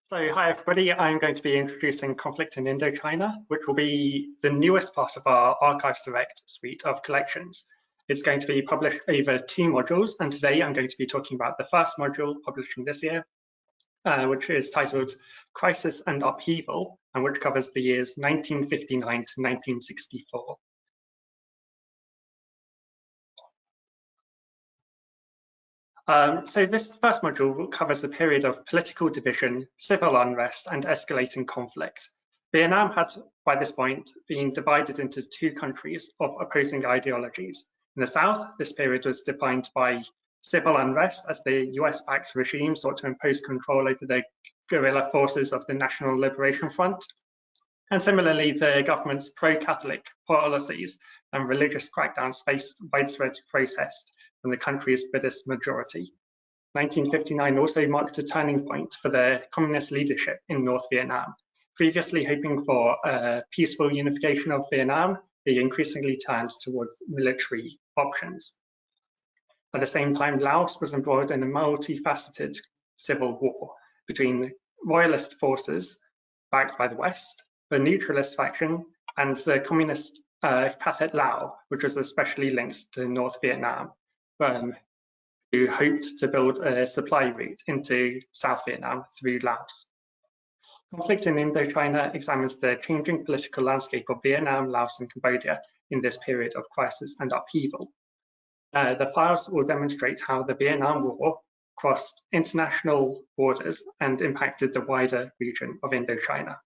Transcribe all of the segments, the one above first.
So hi everybody, I'm going to be introducing Conflict in Indochina, which will be the newest part of our Archives Direct suite of collections. It's going to be published over 2 modules, and today I'm going to be talking about the first module publishing this year, which is titled Crisis and Upheaval, and which covers the years 1959 to 1964. So this first module covers the period of political division, civil unrest, and escalating conflict. Vietnam had, by this point, been divided into 2 countries of opposing ideologies. In the south, this period was defined by civil unrest as the US-backed regime sought to impose control over the guerrilla forces of the National Liberation Front. And similarly, the government's pro-Catholic policies and religious crackdowns faced widespread protest from the country's Buddhist majority. 1959 also marked a turning point for the communist leadership in North Vietnam. Previously hoping for a peaceful unification of Vietnam, they increasingly turned towards military options. At the same time, Laos was embroiled in a multifaceted civil war between royalist forces backed by the West, the neutralist faction, and the communist Pathet Lao, which was especially linked to North Vietnam, who hoped to build a supply route into South Vietnam through Laos. Conflict in Indochina examines the changing political landscape of Vietnam, Laos, and Cambodia in this period of crisis and upheaval. The files will demonstrate how the Vietnam War crossed international borders and impacted the wider region of Indochina.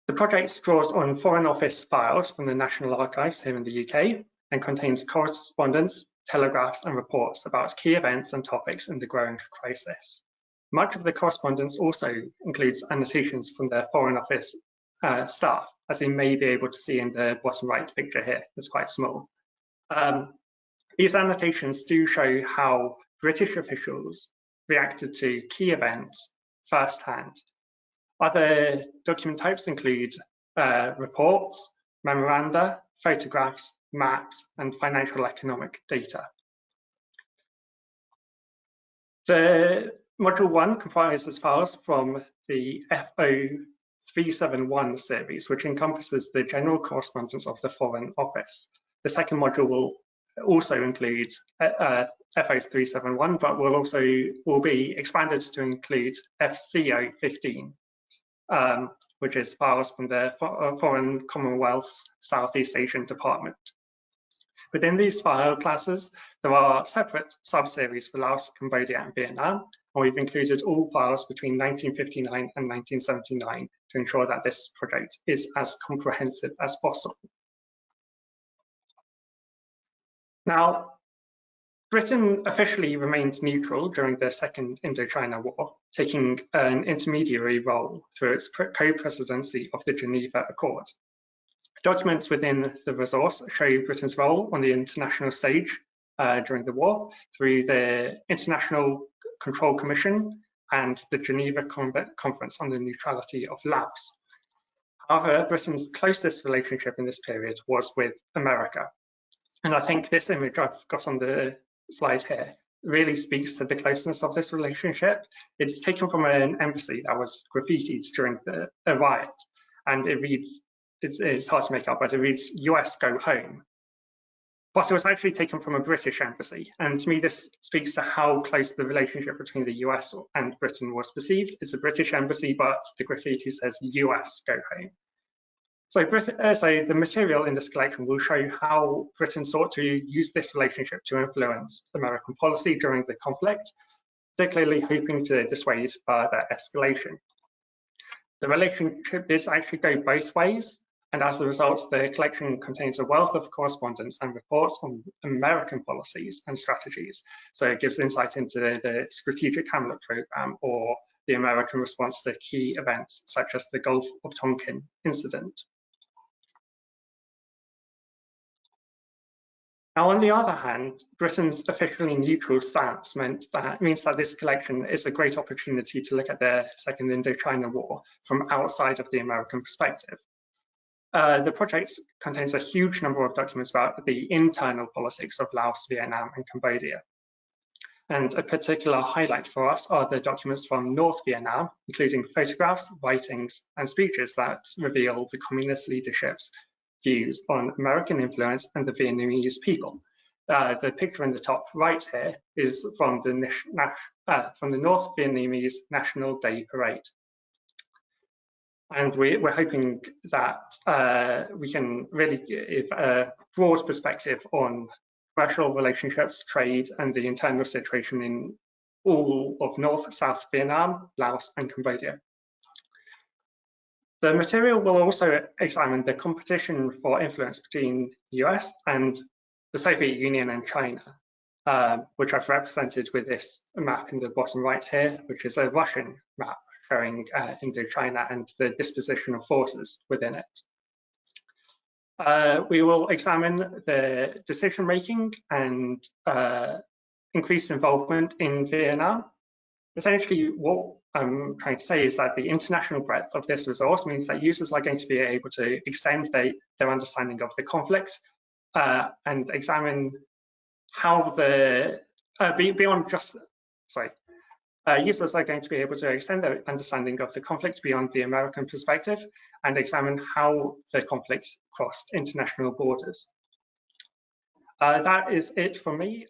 The project draws on Foreign Office files from the National Archives here in the UK and contains correspondence, telegraphs, and reports about key events and topics in the growing crisis. Much of the correspondence also includes annotations from the Foreign Office staff, as you may be able to see in the bottom right picture here. It's quite small. These annotations do show how British officials reacted to key events firsthand. Other document types include reports, memoranda, photographs, maps, and financial economic data. The Module 1 comprises files from the FO371 series, which encompasses the general correspondence of the Foreign Office. The second module will also include FO371, but will be expanded to include FCO15. Which is files from the Foreign Commonwealth's Southeast Asian Department. Within these file classes, there are separate sub-series for Laos, Cambodia, and Vietnam, and we've included all files between 1959 and 1979 to ensure that this project is as comprehensive as possible. Now, Britain officially remained neutral during the Second Indochina War, taking an intermediary role through its co-presidency of the Geneva Accord. Documents within the resource show Britain's role on the international stage during the war through the International Control Commission and the Geneva Conference on the Neutrality of Laos. However, Britain's closest relationship in this period was with America. And I think this image I've got on the slide here really speaks to the closeness of this relationship. It's taken from an embassy that was graffitied during a riot, and it reads, it's hard to make out, but it reads, US go home. But it was actually taken from a British embassy, and to me this speaks to how close the relationship between the US and Britain was perceived. It's a British embassy, but the graffiti says US go home. So the material in this collection will show how Britain sought to use this relationship to influence American policy during the conflict, particularly hoping to dissuade further escalation. The relationship does actually go both ways, and as a result, the collection contains a wealth of correspondence and reports on American policies and strategies. So it gives insight into the Strategic Hamlet Program or the American response to key events such as the Gulf of Tonkin incident. Now, on the other hand, Britain's officially neutral stance means that this collection is a great opportunity to look at the Second Indochina War from outside of the American perspective. The project contains a huge number of documents about the internal politics of Laos, Vietnam, and Cambodia. And a particular highlight for us are the documents from North Vietnam, including photographs, writings, and speeches that reveal the communist leadership's views on American influence and the Vietnamese people. The picture in the top right here is from the North Vietnamese National Day Parade. And we're hoping that we can really give a broad perspective on commercial relationships, trade, and the internal situation in all of North, South Vietnam, Laos, and Cambodia. The material will also examine the competition for influence between the US and the Soviet Union and China, which I've represented with this map in the bottom right here, which is a Russian map showing Indochina and the disposition of forces within it. We will examine the decision-making and increased involvement in Vietnam. Essentially, what I'm trying to say is that the international breadth of this resource means that users are going to be able to extend their understanding of the conflict and examine how users are going to be able to extend their understanding of the conflict beyond the American perspective and examine how the conflict crossed international borders. That is it for me.